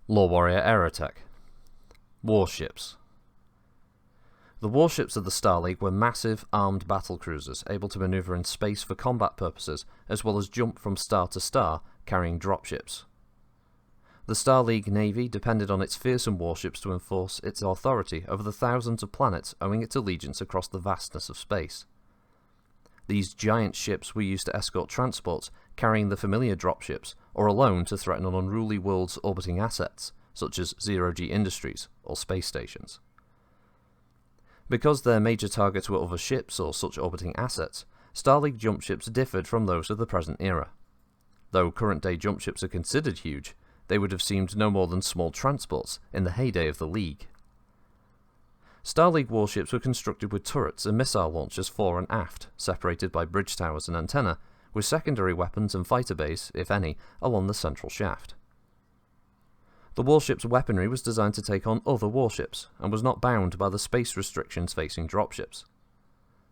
LoreWarrior Aerotech. Warships. The warships of the Star League were massive, armed battlecruisers able to maneuver in space for combat purposes, as well as jump from star to star, carrying dropships. The Star League Navy depended on its fearsome warships to enforce its authority over the thousands of planets owing its allegiance across the vastness of space. These giant ships were used to escort transports carrying the familiar dropships, or alone to threaten an unruly world's orbiting assets, such as zero-G industries or space stations. Because their major targets were other ships or such orbiting assets, Star League jump ships differed from those of the present era. Though current-day jump ships are considered huge, they would have seemed no more than small transports in the heyday of the League. Star League warships were constructed with turrets and missile launchers fore and aft, separated by bridge towers and antenna, with secondary weapons and fighter bays, if any, along the central shaft. The warship's weaponry was designed to take on other warships, and was not bound by the space restrictions facing dropships.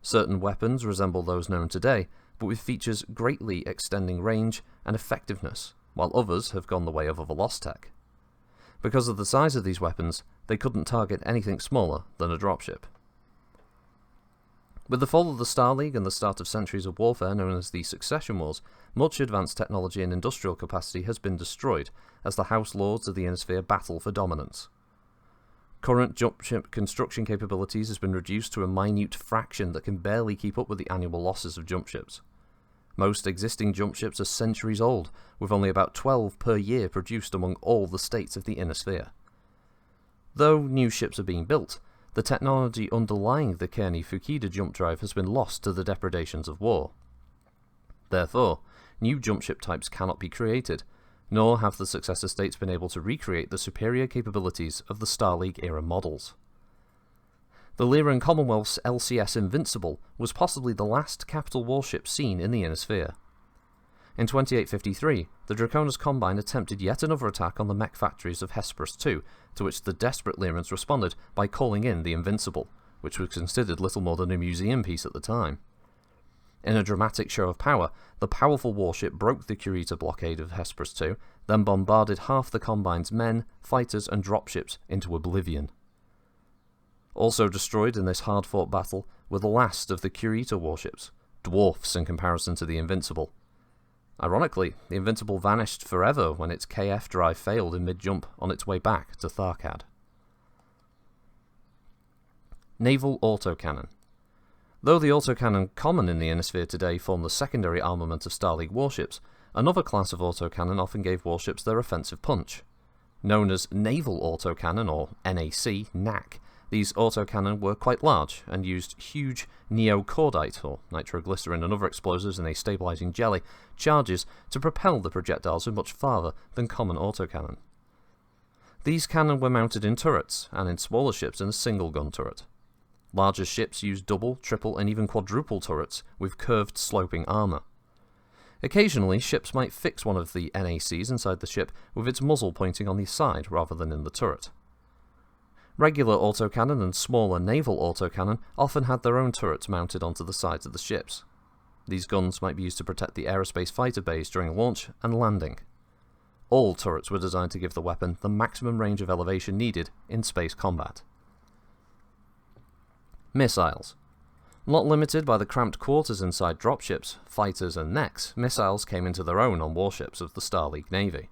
Certain weapons resemble those known today, but with features greatly extending range and effectiveness, while others have gone the way of other lost tech. Because of the size of these weapons, they couldn't target anything smaller than a dropship. With the fall of the Star League and the start of centuries of warfare known as the Succession Wars, much advanced technology and industrial capacity has been destroyed as the House Lords of the Innisphere battle for dominance. Current jump ship construction capabilities has been reduced to a minute fraction that can barely keep up with the annual losses of jump ships. Most existing jump ships are centuries old, with only about 12 per year produced among all the states of the Innisphere. Though new ships are being built, the technology underlying the Kearney-Fukuda jump drive has been lost to the depredations of war. Therefore, new jump ship types cannot be created, nor have the successor states been able to recreate the superior capabilities of the Star League-era models. The Lyran Commonwealth's LCS Invincible was possibly the last capital warship seen in the Innisphere. In 2853, the Draconis Combine attempted yet another attack on the mech factories of Hesperus II, to which the desperate Lyrans responded by calling in the Invincible, which was considered little more than a museum piece at the time. In a dramatic show of power, the powerful warship broke the Kurita blockade of Hesperus II, then bombarded half the Combine's men, fighters, and dropships into oblivion. Also destroyed in this hard-fought battle were the last of the Kurita warships, dwarfs in comparison to the Invincible. Ironically, the Invincible vanished forever when its KF drive failed in mid-jump on its way back to Tharkad. Naval Autocannon. Though the autocannon common in the Innisphere today form the secondary armament of Star League warships, another class of autocannon often gave warships their offensive punch. Known as Naval Autocannon, or NAC, these autocannon were quite large and used huge neocordite, or nitroglycerin and other explosives in a stabilizing jelly, charges to propel the projectiles much farther than common autocannon. These cannon were mounted in turrets, and in smaller ships in a single gun turret. Larger ships used double, triple, and even quadruple turrets with curved sloping armour. Occasionally, ships might fix one of the NACs inside the ship with its muzzle pointing on the side rather than in the turret. Regular autocannon and smaller naval autocannon often had their own turrets mounted onto the sides of the ships. These guns might be used to protect the aerospace fighter bays during launch and landing. All turrets were designed to give the weapon the maximum range of elevation needed in space combat. Missiles. Not limited by the cramped quarters inside dropships, fighters, and mechs, missiles came into their own on warships of the Star League Navy.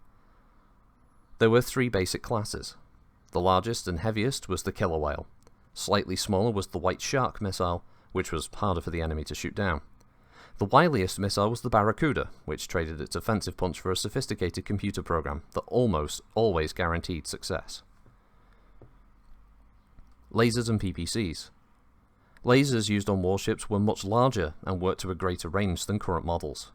There were three basic classes. The largest and heaviest was the killer whale. Slightly smaller was the White Shark missile, which was harder for the enemy to shoot down. The wiliest missile was the Barracuda, which traded its offensive punch for a sophisticated computer program that almost always guaranteed success. Lasers and PPCs. Lasers used on warships were much larger and worked to a greater range than current models.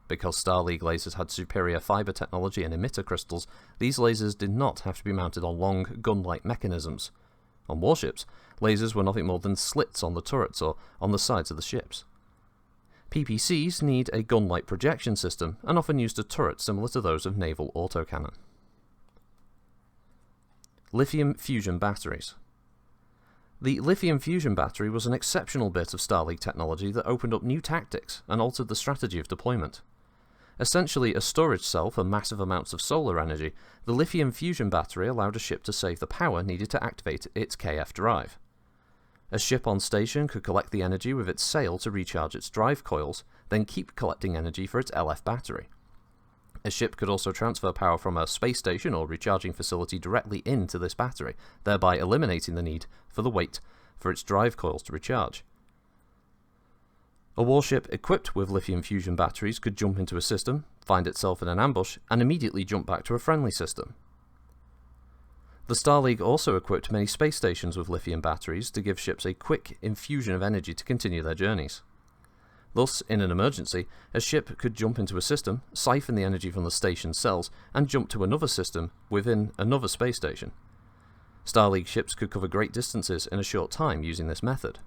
Because Star League lasers had superior fiber technology and emitter crystals, these lasers did not have to be mounted on long, gun-like mechanisms. On warships, lasers were nothing more than slits on the turrets or on the sides of the ships. PPCs need a gun-like projection system and often used a turret similar to those of naval autocannon. Lithium fusion batteries. The lithium fusion battery was an exceptional bit of Star League technology that opened up new tactics and altered the strategy of deployment. Essentially a storage cell for massive amounts of solar energy, the lithium fusion battery allowed a ship to save the power needed to activate its KF drive. A ship on station could collect the energy with its sail to recharge its drive coils, then keep collecting energy for its LF battery. A ship could also transfer power from a space station or recharging facility directly into this battery, thereby eliminating the need for the wait for its drive coils to recharge. A warship equipped with lithium fusion batteries could jump into a system, find itself in an ambush, and immediately jump back to a friendly system. The Star League also equipped many space stations with lithium batteries to give ships a quick infusion of energy to continue their journeys. Thus, in an emergency, a ship could jump into a system, siphon the energy from the station's cells, and jump to another system within another space station. Star League ships could cover great distances in a short time using this method.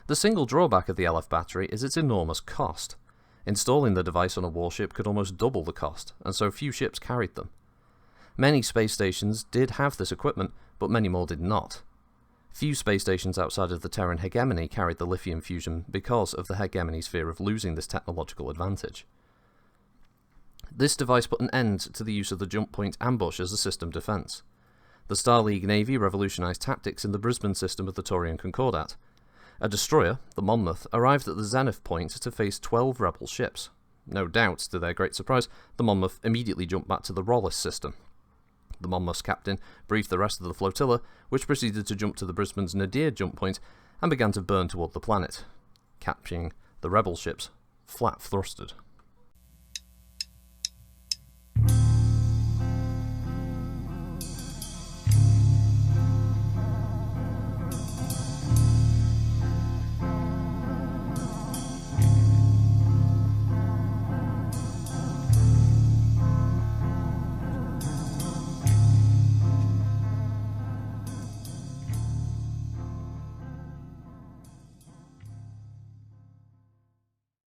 The single drawback of the LF battery is its enormous cost. Installing the device on a warship could almost double the cost, and so few ships carried them. Many space stations did have this equipment, but many more did not. Few space stations outside of the Terran hegemony carried the lithium fusion because of the hegemony's fear of losing this technological advantage. This device put an end to the use of the jump point ambush as a system defense. The Star League Navy revolutionized tactics in the Brisbane system of the Taurian Concordat. A destroyer, the Monmouth, arrived at the zenith point to face 12 rebel ships. No doubt, to their great surprise, the Monmouth immediately jumped back to the Rollis system. The Monmouth's captain briefed the rest of the flotilla, which proceeded to jump to the Brisbane's Nadir jump point and began to burn toward the planet, catching the rebel ships flat-thrusted.